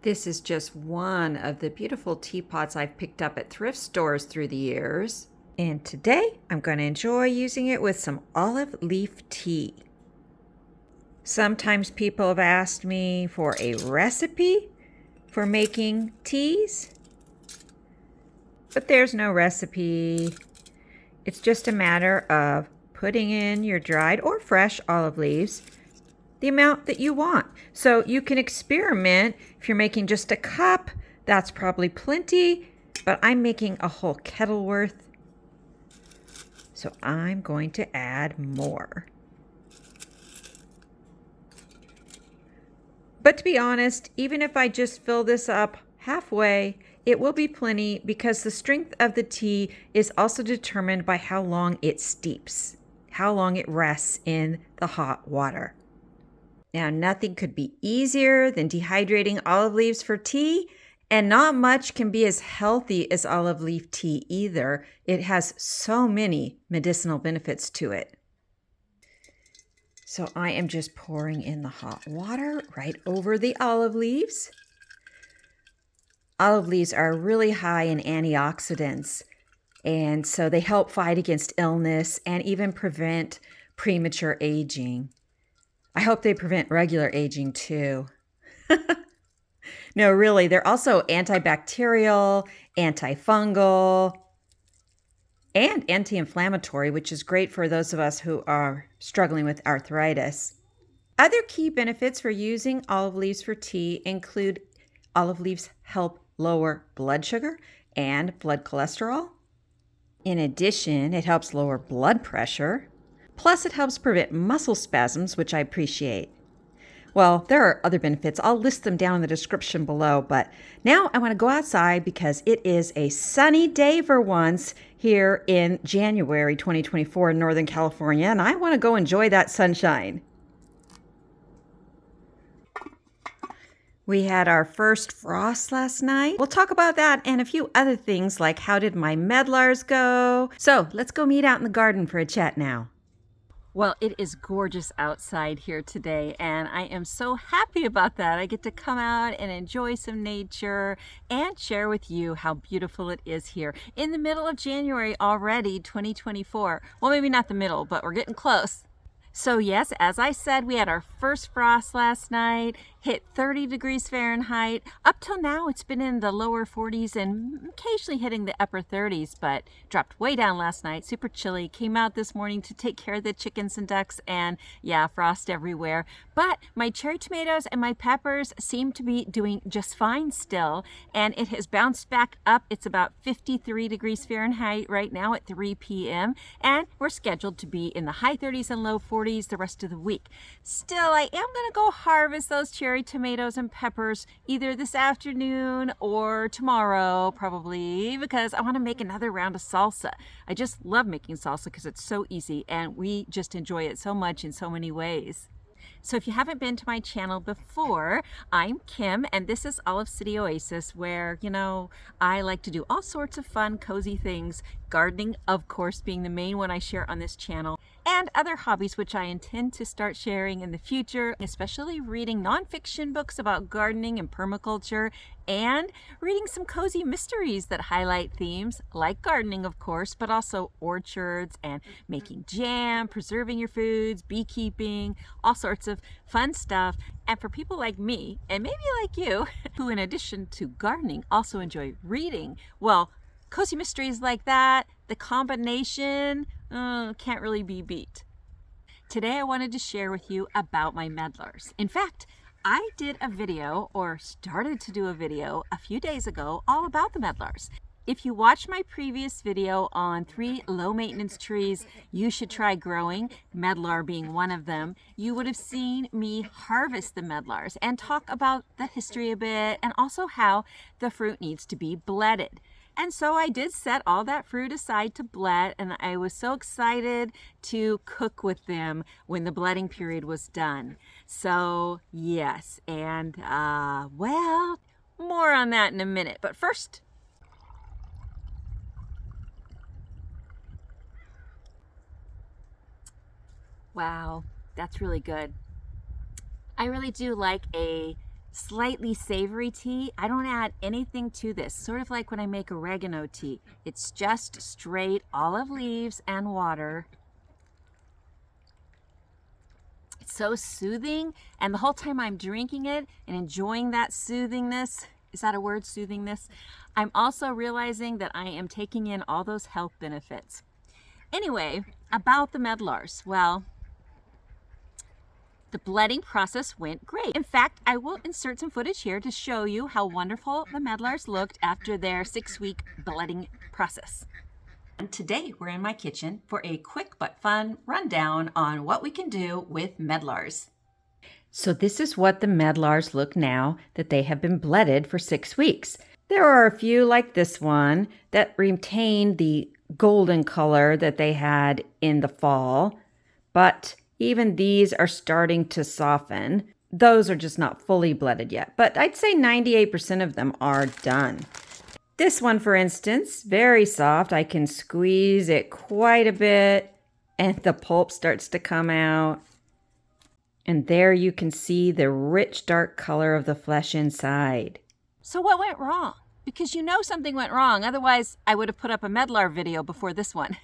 This is just one of the beautiful teapots I've picked up at thrift stores through the years. And today I'm going to enjoy using it with some olive leaf tea. Sometimes people have asked me for a recipe for making teas, but there's no recipe. It's just a matter of putting in your dried or fresh olive leaves, the amount that you want. So you can experiment. If you're making just a cup, that's probably plenty, but I'm making a whole kettle worth. So I'm going to add more. But to be honest, even if I just fill this up halfway, it will be plenty because the strength of the tea is also determined by how long it steeps, how long it rests in the hot water. Now, nothing could be easier than dehydrating olive leaves for tea, and not much can be as healthy as olive leaf tea either. It has so many medicinal benefits to it. So I am just pouring in the hot water right over the olive leaves. Olive leaves are really high in antioxidants, and so they help fight against illness and even prevent premature aging. I hope they prevent regular aging too. No, really, they're also antibacterial, antifungal, and anti-inflammatory, which is great for those of us who are struggling with arthritis. Other key benefits for using olive leaves for tea include olive leaves help lower blood sugar and blood cholesterol. In addition, it helps lower blood pressure. Plus, it helps prevent muscle spasms, which I appreciate. Well, there are other benefits. I'll list them down in the description below, but now I want to go outside because it is a sunny day for once here in January 2024 in Northern California, and I want to go enjoy that sunshine. We had our first frost last night. We'll talk about that and a few other things like how did my medlars go. So let's go meet out in the garden for a chat now. Well, it is gorgeous outside here today, and I am so happy about that. I get to come out and enjoy some nature and share with you how beautiful it is here in the middle of January already, 2024. Well, maybe not the middle, but we're getting close. So yes, as I said, we had our first frost last night, hit 30 degrees Fahrenheit. Up till now, it's been in the lower 40s and occasionally hitting the upper 30s, but dropped way down last night, super chilly. Came out this morning to take care of the chickens and ducks, and yeah, frost everywhere. But my cherry tomatoes and my peppers seem to be doing just fine still, and it has bounced back up. It's about 53 degrees Fahrenheit right now at 3 p.m., and we're scheduled to be in the high 30s and low 40s the rest of the week. Still, I am going to go harvest those cherry tomatoes and peppers either this afternoon or tomorrow probably, because I want to make another round of salsa. I just love making salsa because it's so easy and we just enjoy it so much in so many ways. So if you haven't been to my channel before, I'm Kim, and this is all of City Oasis, where, I like to do all sorts of fun, cozy things, gardening, of course, being the main one I share on this channel, and other hobbies which I intend to start sharing in the future, especially reading nonfiction books about gardening and permaculture, and reading some cozy mysteries that highlight themes like gardening, of course, but also orchards and making jam, preserving your foods, beekeeping, all sorts of fun stuff. And for people like me, and maybe like you, who in addition to gardening also enjoy reading, well, cozy mysteries like that, the combination, can't really be beat. Today I wanted to share with you about my medlars. In fact, I did a video, or started to do a video, a few days ago all about the medlars. If you watched my previous video on 3 low-maintenance trees you should try growing, medlar being one of them, you would have seen me harvest the medlars and talk about the history a bit and also how the fruit needs to be bletted. And so I did set all that fruit aside to blet, and I was so excited to cook with them when the bletting period was done. So yes, and well, more on that in a minute. But first, wow, that's really good. I really do like a slightly savory tea. I don't add anything to this, sort of like when I make oregano tea. It's just straight olive leaves and water. It's so soothing, and the whole time I'm drinking it and enjoying that soothingness, is that a word, soothingness? I'm also realizing that I am taking in all those health benefits. Anyway, about the Medlars. Well, the bledding process went great. In fact, I will insert some footage here to show you how wonderful the Medlars looked after their 6-week bledding process. And today we're in my kitchen for a quick but fun rundown on what we can do with Medlars. So this is what the Medlars look now that they have been bledded for 6 weeks. There are a few like this one that retain the golden color that they had in the fall, but even these are starting to soften. Those are just not fully bledded yet, but I'd say 98% of them are done. This one, for instance, very soft. I can squeeze it quite a bit and the pulp starts to come out. And there you can see the rich dark color of the flesh inside. So what went wrong? Because you know something went wrong. Otherwise, I would have put up a Medlar video before this one.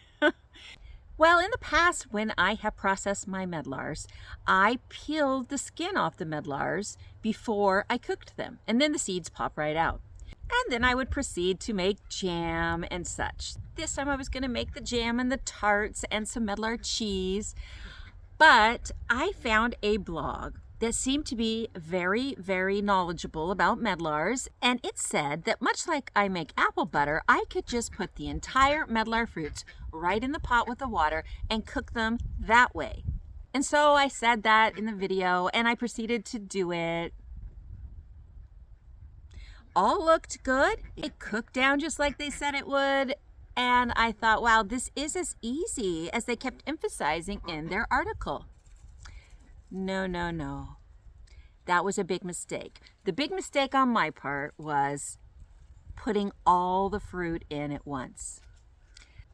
Well, in the past, when I have processed my Medlars, I peeled the skin off the Medlars before I cooked them. And then the seeds pop right out. And then I would proceed to make jam and such. This time I was going to make the jam and the tarts and some Medlar cheese. But I found a blog that seemed to be very, very knowledgeable about Medlars, and it said that much like I make apple butter, I could just put the entire Medlar fruits right in the pot with the water and cook them that way. And so I said that in the video, and I proceeded to do it. All looked good. It cooked down just like they said it would. And I thought, wow, this is as easy as they kept emphasizing in their article. No, no, no. That was a big mistake. The big mistake on my part was putting all the fruit in at once.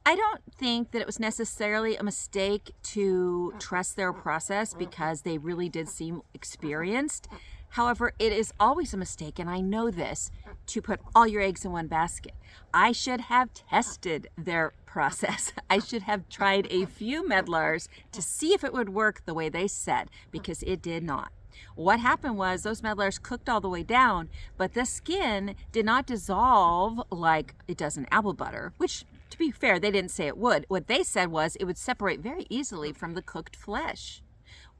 I don't think that it was necessarily a mistake to trust their process because they really did seem experienced. However, it is always a mistake, and I know this, to put all your eggs in one basket. I should have tested their process. I should have tried a few Medlars to see if it would work the way they said, because it did not. What happened was those Medlars cooked all the way down, but the skin did not dissolve like it does in apple butter, which, to be fair, they didn't say it would. What they said was it would separate very easily from the cooked flesh.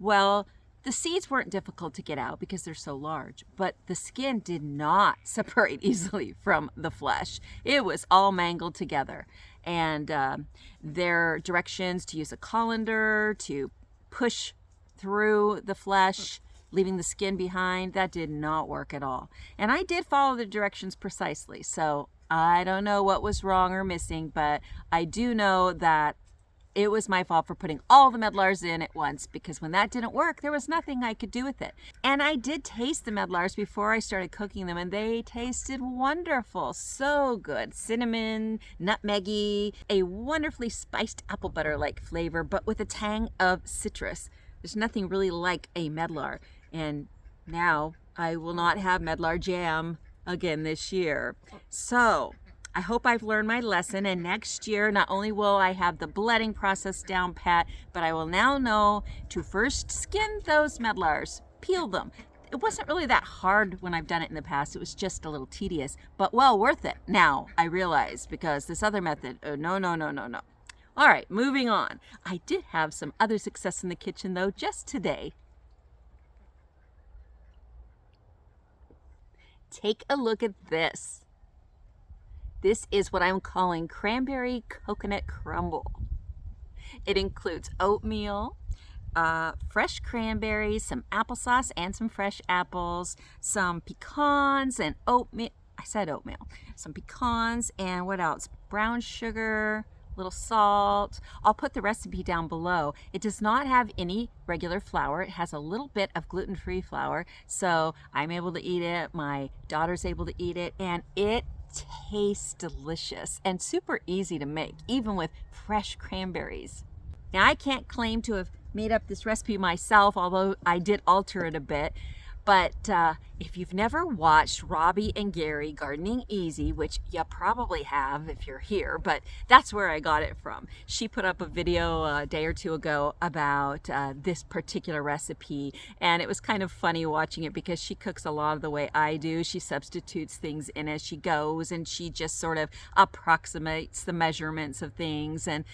Well, the seeds weren't difficult to get out because they're so large, but the skin did not separate easily from the flesh. It was all mangled together. And their directions to use a colander to push through the flesh, leaving the skin behind, that did not work at all. And I did follow the directions precisely, so I don't know what was wrong or missing, but I do know that it was my fault for putting all the Medlars in at once, because when that didn't work, there was nothing I could do with it. And I did taste the Medlars before I started cooking them, and they tasted wonderful. So good. Cinnamon, nutmeggy, a wonderfully spiced apple butter-like flavor, but with a tang of citrus. There's nothing really like a Medlar. And now I will not have Medlar jam again this year. So I hope I've learned my lesson, and next year not only will I have the bledding process down pat, but I will now know to first skin those Medlars, peel them. It wasn't really that hard when I've done it in the past. It was just a little tedious, but well worth it now, I realize, because this other method, no. All right, moving on. I did have some other success in the kitchen though, just today. Take a look at this. This is what I'm calling Cranberry-Coconut Crumble. It includes oatmeal, fresh cranberries, some applesauce and some fresh apples, some pecans and oatmeal. I said oatmeal. Some pecans and what else? Brown sugar, little salt. I'll put the recipe down below. It does not have any regular flour. It has a little bit of gluten-free flour, so I'm able to eat it. My daughter's able to eat it, and it tastes delicious and super easy to make, even with fresh cranberries. Now, I can't claim to have made up this recipe myself, although I did alter it a bit, But if you've never watched Robbie and Gary Gardening Easy, which you probably have if you're here, but that's where I got it from. She put up a video a day or two ago about this particular recipe, and it was kind of funny watching it because she cooks a lot of the way I do. She substitutes things in as she goes, and she just sort of approximates the measurements of things. And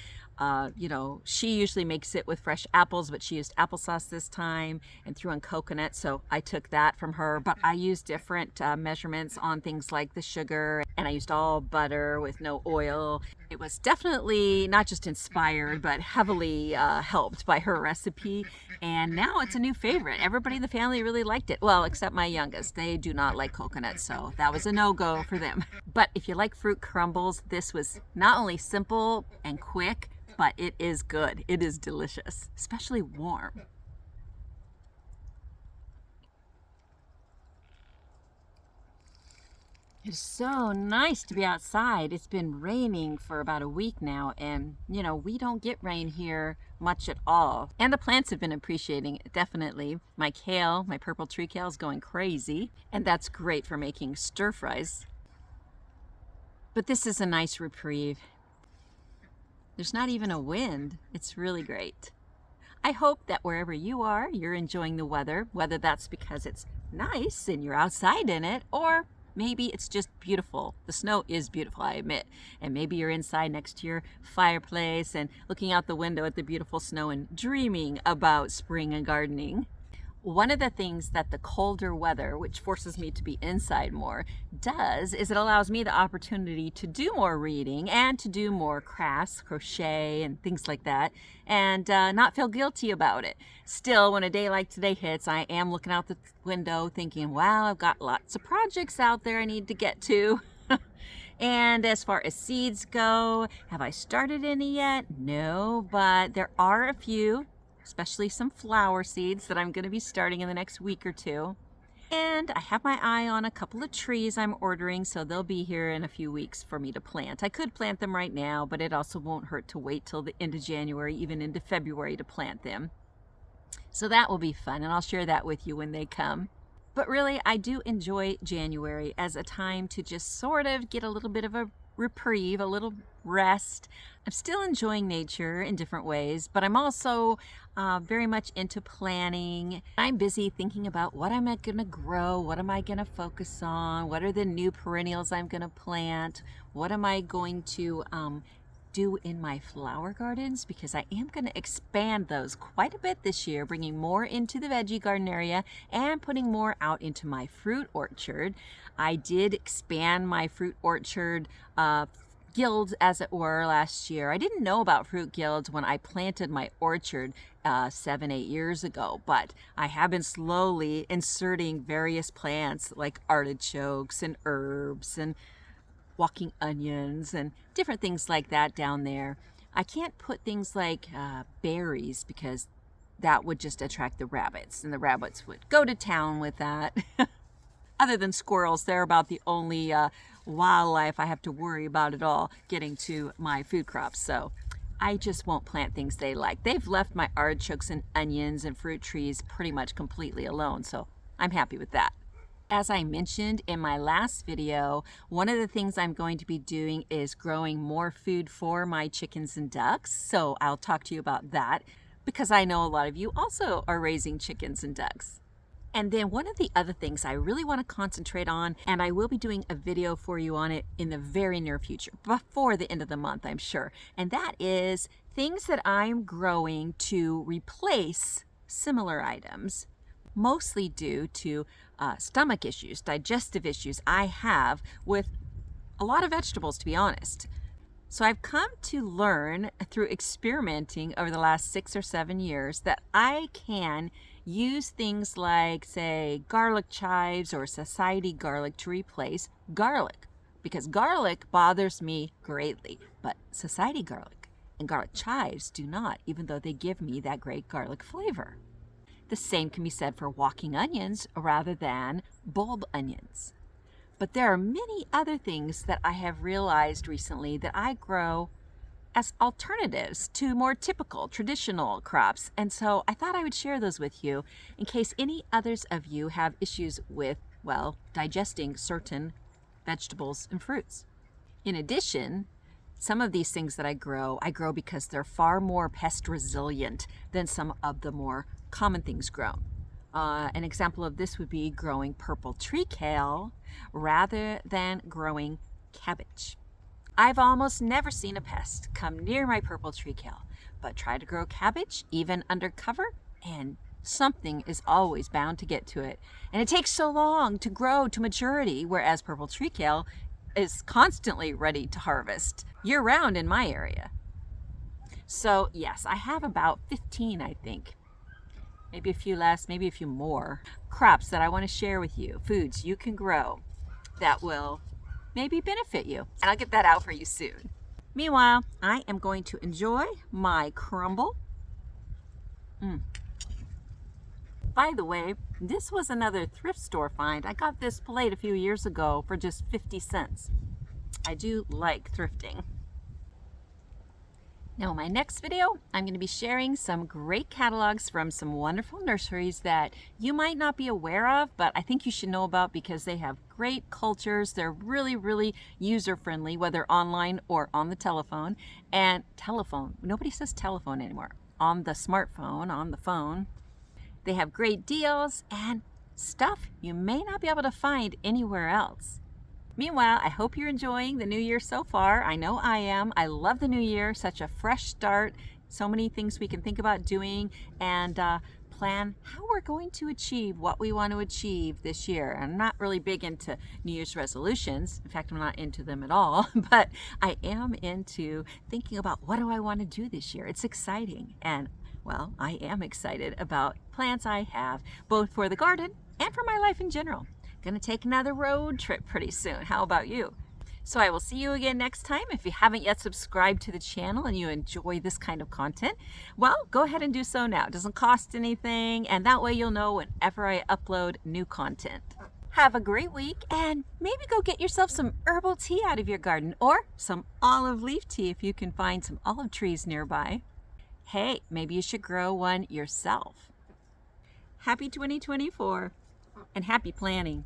you know, she usually makes it with fresh apples, but she used applesauce this time and threw in coconut, so I took that from her. But I used different measurements on things like the sugar, and I used all butter with no oil. It was definitely not just inspired, but heavily helped by her recipe, and now it's a new favorite. Everybody in the family really liked it. Well, except my youngest. They do not like coconut, so that was a no-go for them. But if you like fruit crumbles, this was not only simple and quick, but it is good. It is delicious, especially warm. It's so nice to be outside. It's been raining for about a week now, and you know, we don't get rain here much at all. And the plants have been appreciating it, definitely. My kale, my purple tree kale, is going crazy, and that's great for making stir fries. But this is a nice reprieve. There's not even a wind. It's really great. I hope that wherever you are, you're enjoying the weather, whether that's because it's nice and you're outside in it, or maybe it's just beautiful. The snow is beautiful, I admit. And maybe you're inside next to your fireplace and looking out the window at the beautiful snow and dreaming about spring and gardening. One of the things that the colder weather, which forces me to be inside more, does is it allows me the opportunity to do more reading and to do more crafts, crochet and things like that, and not feel guilty about it. Still, when a day like today hits, I am looking out the window thinking, wow, I've got lots of projects out there I need to get to. And as far as seeds go, have I started any yet? No, but there are a few, especially some flower seeds that I'm going to be starting in the next week or two. And I have my eye on a couple of trees I'm ordering, so they'll be here in a few weeks for me to plant. I could plant them right now, but it also won't hurt to wait till the end of January, even into February, to plant them. So that will be fun, and I'll share that with you when they come. But really, I do enjoy January as a time to just sort of get a little bit of a reprieve, a little rest. I'm still enjoying nature in different ways, but I'm also very much into planning. I'm busy thinking about what am I going to grow, what am I going to focus on, what are the new perennials I'm going to plant, what am I going to do in my flower gardens, because I am going to expand those quite a bit this year, bringing more into the veggie garden area and putting more out into my fruit orchard. I did expand my fruit orchard guilds, as it were, last year. I didn't know about fruit guilds when I planted my orchard 7-8 years ago, but I have been slowly inserting various plants like artichokes and herbs and walking onions and different things like that down there. I can't put things like berries because that would just attract the rabbits, and the rabbits would go to town with that. Other than squirrels, they're about the only wildlife I have to worry about at all getting to my food crops. So I just won't plant things they like. They've left my artichokes and onions and fruit trees pretty much completely alone, so I'm happy with that. As I mentioned in my last video, one of the things I'm going to be doing is growing more food for my chickens and ducks. So I'll talk to you about that because I know a lot of you also are raising chickens and ducks. And then one of the other things I really want to concentrate on, and I will be doing a video for you on it in the very near future, before the end of the month, I'm sure, and that is things that I'm growing to replace similar items, mostly due to stomach issues, digestive issues I have with a lot of vegetables, to be honest. So I've come to learn through experimenting over the last 6 or 7 years that I can use things like, say, garlic chives or society garlic to replace garlic, because garlic bothers me greatly, but society garlic and garlic chives do not, even though they give me that great garlic flavor. The same can be said for walking onions rather than bulb onions. But there are many other things that I have realized recently that I grow as alternatives to more typical traditional crops. And so I thought I would share those with you in case any others of you have issues with, well, digesting certain vegetables and fruits. In addition, some of these things that I grow because they're far more pest resilient than some of the more common things grown. An example of this would be growing purple tree kale rather than growing cabbage. I've almost never seen a pest come near my purple tree kale, but try to grow cabbage even under cover and something is always bound to get to it. And it takes so long to grow to maturity, whereas purple tree kale is constantly ready to harvest year-round in my area. So yes, I have about 15, I think, maybe a few less, maybe a few more, crops that I want to share with you, foods you can grow that will maybe benefit you. And I'll get that out for you soon. Meanwhile, I am going to enjoy my crumble. By the way, this was another thrift store find. I got this plate a few years ago for just 50 cents. I do like thrifting. Now, in my next video, I'm going to be sharing some great catalogs from some wonderful nurseries that you might not be aware of, but I think you should know about because they have great cultures. They're really, really user-friendly, whether online or on the telephone. And telephone, nobody says telephone anymore. On the smartphone, on the phone. They have great deals and stuff you may not be able to find anywhere else. Meanwhile, I hope you're enjoying the new year so far. I know I am. I love the new year, such a fresh start. So many things we can think about doing and plan how we're going to achieve what we want to achieve this year. I'm not really big into New Year's resolutions. In fact, I'm not into them at all, but I am into thinking about what do I want to do this year. It's exciting. And well, I am excited about plans I have, both for the garden and for my life in general. Gonna take another road trip pretty soon. How about you? So I will see you again next time. If you haven't yet subscribed to the channel and you enjoy this kind of content, well, go ahead and do so now. It doesn't cost anything, and that way you'll know whenever I upload new content. Have a great week, and maybe go get yourself some herbal tea out of your garden, or some olive leaf tea if you can find some olive trees nearby. Hey, maybe you should grow one yourself. Happy 2024, and happy planning.